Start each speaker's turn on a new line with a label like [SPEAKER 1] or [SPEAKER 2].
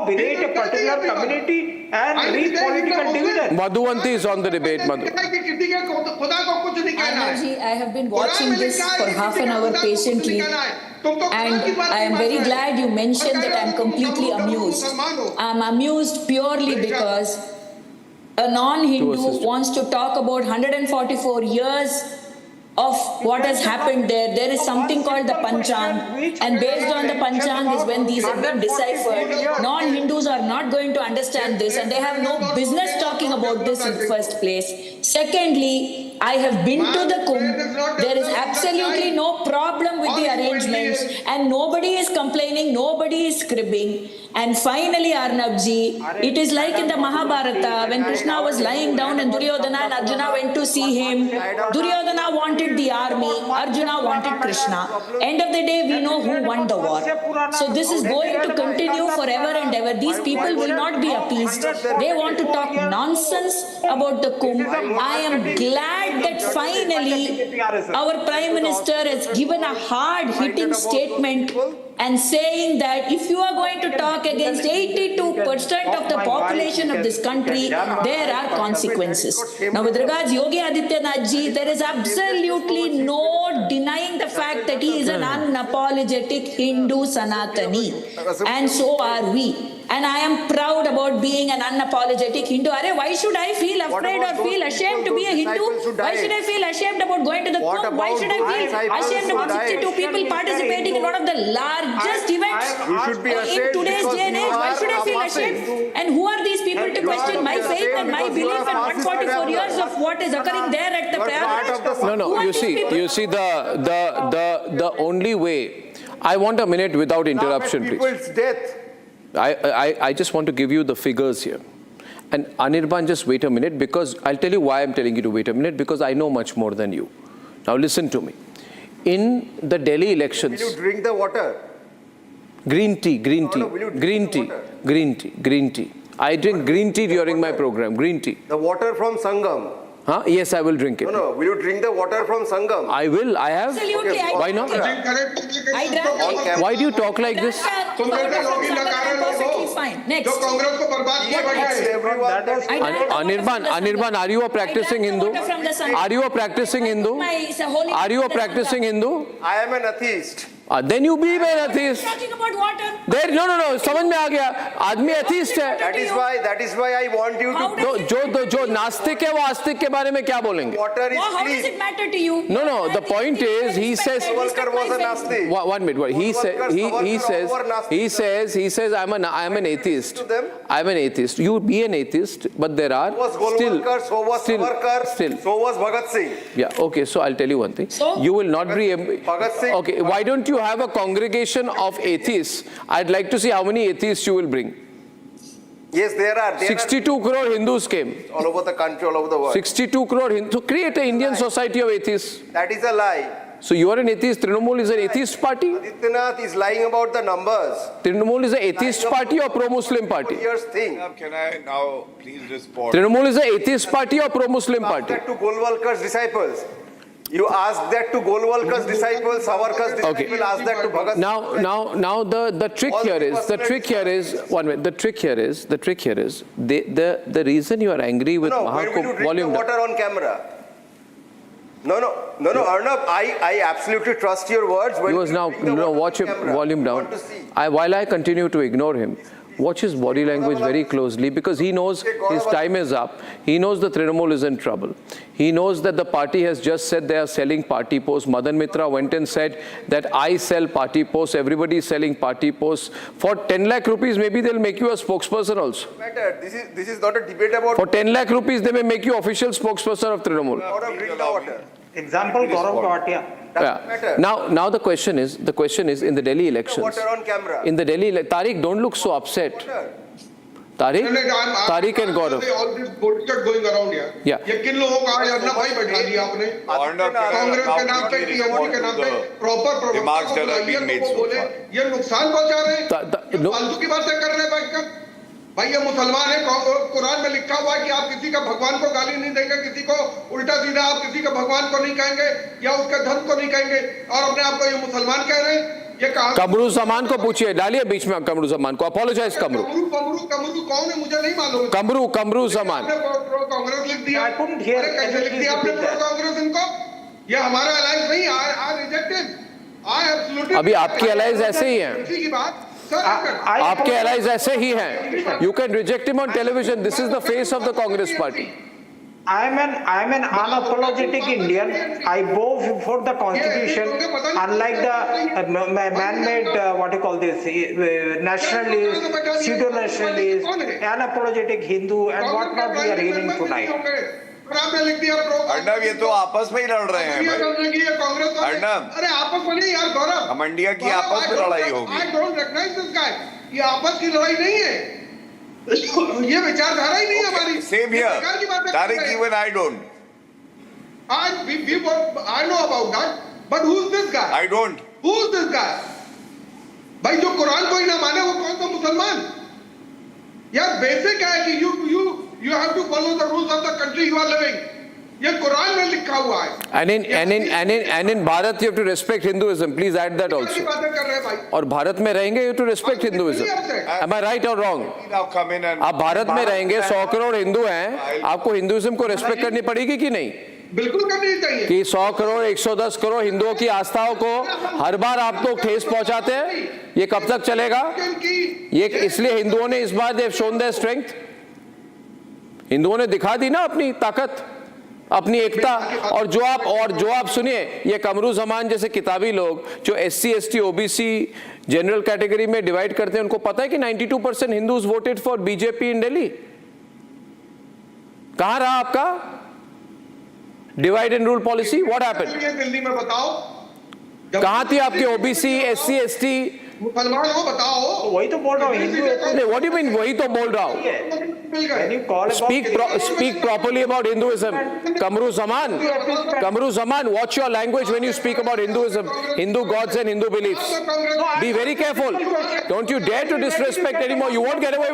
[SPEAKER 1] berate a particular community and reap political dividends.
[SPEAKER 2] Madhuvanti is on the debate. Madhu.
[SPEAKER 3] Anand, I have been watching this for half an hour patiently, and I am very glad you mentioned that I am completely amused. I am amused purely because a non-Hindu wants to talk about 144 years of what has happened there. There is something called the Panchang, and based on the Panchang is when these have been deciphered. Non-Hindus are not going to understand this, and they have no business talking about this in the first place. Secondly, I have been to the Kumbh. There is absolutely no problem with the arrangements, and nobody is complaining, nobody is cribbing. And finally, Arnabji, it is like in the Mahabharata when Krishna was lying down and Duryodhana and Arjuna went to see him. Duryodhana wanted the army, Arjuna wanted Krishna. End of the day, we know who won the war. So this is going to continue forever and ever. These people will not be appeased. They want to talk nonsense about the Kumbh. I am glad that finally our Prime Minister has given a hard-hitting statement and saying that if you are going to talk against 82% of the population of this country, there are consequences. Now with regards Yogi Adityanath ji, there is absolutely no denying the fact that he is an unapologetic Hindu Sanatani, and so are we. And I am proud about being an unapologetic Hindu. Why should I feel afraid or feel ashamed to be a Hindu? Why should I feel ashamed about going to the Kumbh? Why should I feel ashamed about 62 people participating in one of the largest events in today's day and age? Why should I feel ashamed? And who are these people to question my faith and my belief and 144 years of what is occurring there at the Prayagraj?
[SPEAKER 2] No, you see the only way. I want a minute without interruption, please.
[SPEAKER 4] People's death.
[SPEAKER 2] I just want to give you the figures here. And Anirban, just wait a minute, because I'll tell you why I'm telling you to wait a minute, because I know much more than you. Now listen to me. In the Delhi elections...
[SPEAKER 4] Will you drink the water?
[SPEAKER 2] Green tea. I drink green tea during my program, green tea.
[SPEAKER 4] The water from Sangam.
[SPEAKER 2] Huh? Yes, I will drink it.
[SPEAKER 4] No, will you drink the water from Sangam?
[SPEAKER 2] I will, I have.
[SPEAKER 3] Absolutely.
[SPEAKER 4] Okay,
[SPEAKER 2] Why not?
[SPEAKER 3] I drank.
[SPEAKER 2] Why do you talk like this?
[SPEAKER 3] Perfectly fine. Next.
[SPEAKER 2] Anirban, are you a practicing Hindu? Are you a practicing Hindu? Are you a practicing Hindu?
[SPEAKER 4] I am an atheist.
[SPEAKER 2] Then you be an atheist.
[SPEAKER 3] Talking about water.
[SPEAKER 2] There, no, समझ में आ गया. आदमी atheist है.
[SPEAKER 4] That is why I want you to.
[SPEAKER 2] जो नास्तिक है वो आस्तिक के बारे में क्या बोलेंगे?
[SPEAKER 4] Water is
[SPEAKER 3] How does
[SPEAKER 4] clean.
[SPEAKER 3] it matter to you?
[SPEAKER 2] No. The point is, he says.
[SPEAKER 4] Savarkar was a Nasti.
[SPEAKER 2] 1 minute. He says I'm an atheist. I'm an atheist. You be an atheist, but there are
[SPEAKER 4] Golwalkar, so was Savarkar, so was Bhagat Singh.
[SPEAKER 2] Yeah. Okay. So I'll tell you one thing. You will not be.
[SPEAKER 4] Bhagat Singh.
[SPEAKER 2] Okay. Why don't you have a congregation of atheists? I'd like to see how many atheists you will bring.
[SPEAKER 4] Yes, there are.
[SPEAKER 2] 62 crore Hindus came.
[SPEAKER 4] All over the country, all over the world.
[SPEAKER 2] 62 crore Hindus. So create an Indian society of atheists.
[SPEAKER 4] That is a lie.
[SPEAKER 2] So you are an atheist. Trinamool is an atheist party.
[SPEAKER 4] Adityanath is lying about the numbers.
[SPEAKER 2] Trinamool is an atheist party or pro-Muslim party?
[SPEAKER 4] Years thing.
[SPEAKER 5] Can I now please respond?
[SPEAKER 2] Trinamool is an atheist party or pro-Muslim party?
[SPEAKER 4] That to Golwalkar's disciples. You ask that to Golwalkar's disciples, Savarkar's disciples, ask that to Bhagat Singh.
[SPEAKER 2] Now the trick here is 1 minute. The trick here is the reason you are angry with
[SPEAKER 4] when will you
[SPEAKER 2] Mahakumbh
[SPEAKER 4] drink
[SPEAKER 2] volume
[SPEAKER 4] the water on camera? No, Arnab, I absolutely trust your words.
[SPEAKER 2] He was now watch him volume down. While I continue to ignore him, watch his body language very closely, because he knows his time is up. He knows the Trinamool is in trouble. He knows that the party has just said they are selling party posts. Madan Mitra went and said that I sell party posts. Everybody is selling party posts. For 10 lakh rupees, maybe they'll make you a spokesperson also.
[SPEAKER 4] This is not a debate about.
[SPEAKER 2] For 10 lakh rupees, they may make you official spokesperson of Trinamool.
[SPEAKER 4] Drink the water.
[SPEAKER 1] Example, Gaurav Kawatia.
[SPEAKER 2] Yeah. Now the question is in the Delhi elections.
[SPEAKER 4] Water on camera.
[SPEAKER 2] In the Delhi, Tariq, don't look so upset. Tariq and Gaurav.
[SPEAKER 6] All this bullshit going around here.
[SPEAKER 2] Yeah.
[SPEAKER 6] ये किन लोगों का आज ना भाई बैठा दिया आपने? कांग्रेस के नाम पे, टीएमसी के नाम पे proper
[SPEAKER 5] remarks that have been made so
[SPEAKER 6] बोले
[SPEAKER 5] far.
[SPEAKER 6] ये नुकसान पहुंचा रहे हैं। फालतू की बातें कर रहे हैं बैठकर। भाई ये मुसलमान है, कुरान में लिखा हुआ है कि आप किसी का भगवान को गाली नहीं देंगे, किसी को उल्टा सीधा आप किसी का भगवान को नहीं कहेंगे या उसके धर्म को नहीं कहेंगे, और अपने आप को ये मुसलमान कह रहे हैं। ये कहां
[SPEAKER 2] कमरू जमान को पूछिए, डालिए बीच में कमरू जमान को, अपोलोजाइज कमरू।
[SPEAKER 6] कमरू कौन है मुझे नहीं मालूम।
[SPEAKER 2] कमरू जमान।
[SPEAKER 6] आपने प्रो कांग्रेस लिख दिया।
[SPEAKER 1] I couldn't hear.
[SPEAKER 6] अरे कैसे लिख दिया आपने प्रो कांग्रेस इनको? ये हमारा अलायंस नहीं, आई रिजेक्टेड, आई एब्सोल्युटली।
[SPEAKER 2] अभी आपकी allies ऐसे ही हैं।
[SPEAKER 6] इसी की बात सर,
[SPEAKER 2] आपके allies ऐसे ही हैं। You can reject him on television. This is the face of the Congress party.
[SPEAKER 1] I am an unapologetic Indian. I bow before the constitution, unlike the man-made what you call this nationalist, pseudo-nationalist, unapologetic Hindu, and what not we are hearing tonight.
[SPEAKER 6] और आपने लिख दिया pro
[SPEAKER 5] Arnab, ये तो आपस में ही लड़ रहे हैं भाई।
[SPEAKER 6] कांग्रेस वाले।
[SPEAKER 5] अर्नब।
[SPEAKER 6] अरे आपस में नहीं यार गौरव,
[SPEAKER 5] हम इंडिया की आपस में लड़ाई होगी।
[SPEAKER 6] I don't recognise this guy. ये आपस की लड़ाई नहीं है, ये विचारधारा ही नहीं है हमारी।
[SPEAKER 5] Same
[SPEAKER 6] ये
[SPEAKER 5] here.
[SPEAKER 6] सरकार की बातें कर
[SPEAKER 5] Tariq,
[SPEAKER 6] रहे हैं।
[SPEAKER 5] even I don't.
[SPEAKER 6] I know about that, but who's this guy?
[SPEAKER 5] I don't.
[SPEAKER 6] Who's this guy? भाई जो कुरान को ही ना माने वो कौन सा मुसलमान? यार बेसिक है कि you have to follow the rules of the country you are living. ये कुरान में लिखा हुआ है।
[SPEAKER 2] And in Bharat you have to respect Hinduism. Please add that
[SPEAKER 6] की
[SPEAKER 2] also.
[SPEAKER 6] बातें कर रहे हैं भाई।
[SPEAKER 2] और भारत में रहेंगे you have to respect Hinduism. Am I right or wrong?
[SPEAKER 5] Now come in and
[SPEAKER 2] आप भारत में रहेंगे, 100 करोड़ हिंदू हैं, आपको हिंदुइज्म को रेस्पेक्ट करनी पड़ेगी कि नहीं?
[SPEAKER 6] बिल्कुल करनी चाहिए।
[SPEAKER 2] कि 100 करोड़ 110 करोड़ हिंदुओं की आस्थाओं को हर बार आप लोग ठेस पहुंचाते हैं, ये कब तक चलेगा? ये इसलिए हिंदुओं ने इस बार देव शोन देयर स्ट्रेंथ, हिंदुओं ने दिखा दी ना अपनी ताकत, अपनी एकता। और जो आप सुनिए, ये कमरू जमान जैसे किताबी लोग जो SC ST OBC general category में डिवाइड करते हैं, उनको पता है कि 92% Hindus voted for BJP in Delhi. कहां रहा आपका divide and rule policy? What happened?
[SPEAKER 6] Delhi में बताओ
[SPEAKER 2] कहां थी आपकी OBC SC ST?
[SPEAKER 6] मुसलमान हो बताओ।
[SPEAKER 1] वही तो बोल रहा हूँ, हिंदू
[SPEAKER 2] नहीं, व्हाट डू यू मीन? वही तो बोल रहा हूं।
[SPEAKER 1] When you call about
[SPEAKER 2] Speak properly about Hinduism. Kamru Zaman, watch your language when you speak about Hinduism, Hindu gods and Hindu beliefs. Be very careful. Don't you dare to disrespect anymore. You won't get away